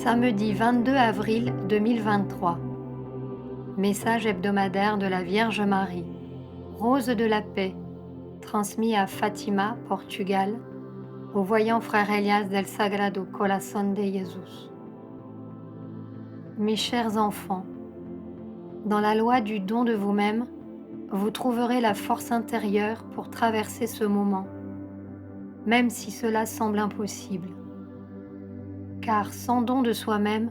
Samedi 22 avril 2023. Message hebdomadaire de la Vierge Marie. Rose de la paix, transmis à Fatima, Portugal, au voyant frère Elias del Sagrado Corazón de Jesús. Mes chers enfants, dans la loi du don de vous-même, vous trouverez la force intérieure pour traverser ce moment, même si cela semble impossible. Car sans don de soi-même,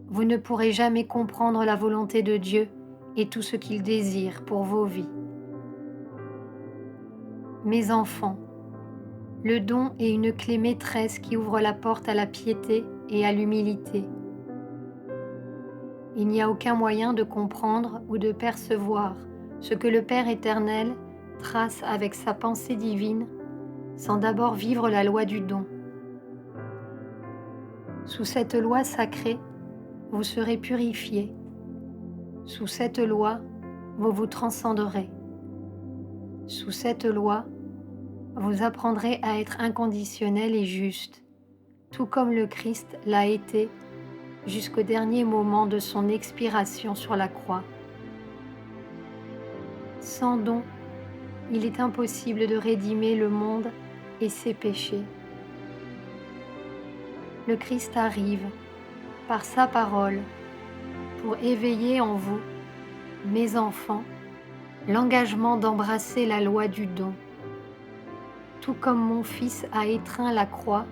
vous ne pourrez jamais comprendre la volonté de Dieu et tout ce qu'il désire pour vos vies. Mes enfants, le don est une clé maîtresse qui ouvre la porte à la piété et à l'humilité. Il n'y a aucun moyen de comprendre ou de percevoir ce que le Père éternel trace avec sa pensée divine sans d'abord vivre la loi du don. Sous cette loi sacrée, vous serez purifiés. Sous cette loi, vous vous transcenderez. Sous cette loi, vous apprendrez à être inconditionnel et juste, tout comme le Christ l'a été jusqu'au dernier moment de son expiration sur la croix. Sans don, il est impossible de rédimer le monde et ses péchés. Le Christ arrive, par sa parole, pour éveiller en vous, mes enfants, l'engagement d'embrasser la loi du don, tout comme mon Fils a étreint la croix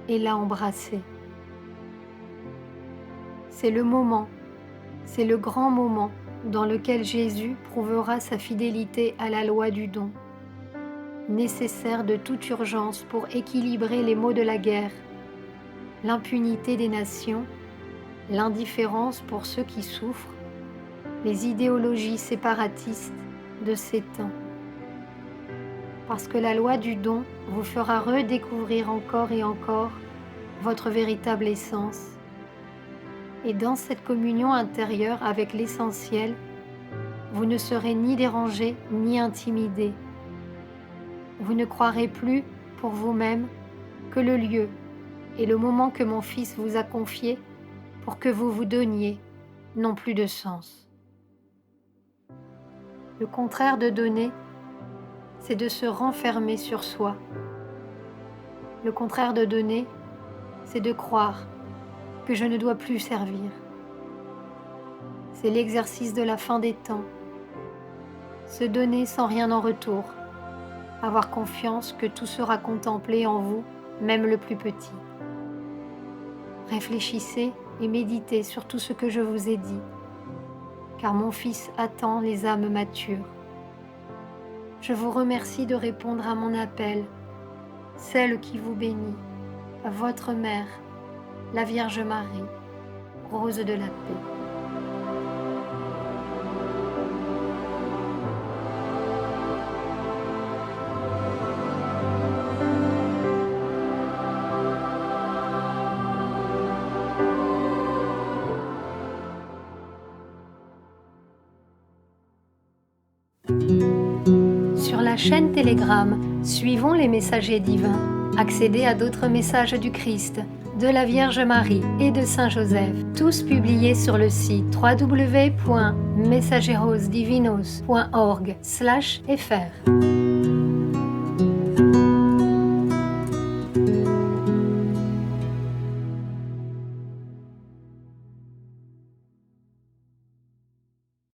et l'a embrassée. C'est le moment, c'est le grand moment dans lequel Jésus prouvera sa fidélité à la loi du don, nécessaire de toute urgence pour équilibrer les maux de la guerre, l'impunité des nations, l'indifférence pour ceux qui souffrent, les idéologies séparatistes de ces temps. Parce que la loi du don vous fera redécouvrir encore et encore votre véritable essence. Et dans cette communion intérieure avec l'essentiel, vous ne serez ni dérangé ni intimidé. Vous ne croirez plus pour vous-même que le lieu et le moment que mon Fils vous a confié pour que vous vous donniez n'ont plus de sens. Le contraire de donner, c'est de se renfermer sur soi. Le contraire de donner, c'est de croire que je ne dois plus servir. C'est l'exercice de la fin des temps. Se donner sans rien en retour. Avoir confiance que tout sera contemplé en vous, même le plus petit. Réfléchissez et méditez sur tout ce que je vous ai dit, car mon Fils attend les âmes matures. Je vous remercie de répondre à mon appel, celle qui vous bénit, votre mère, la Vierge Marie, Rose de la paix. Sur la chaîne Telegram, suivons les messagers divins. Accédez à d'autres messages du Christ, de la Vierge Marie et de Saint Joseph, tous publiés sur le site www.mensajerosdivinos.org/fr.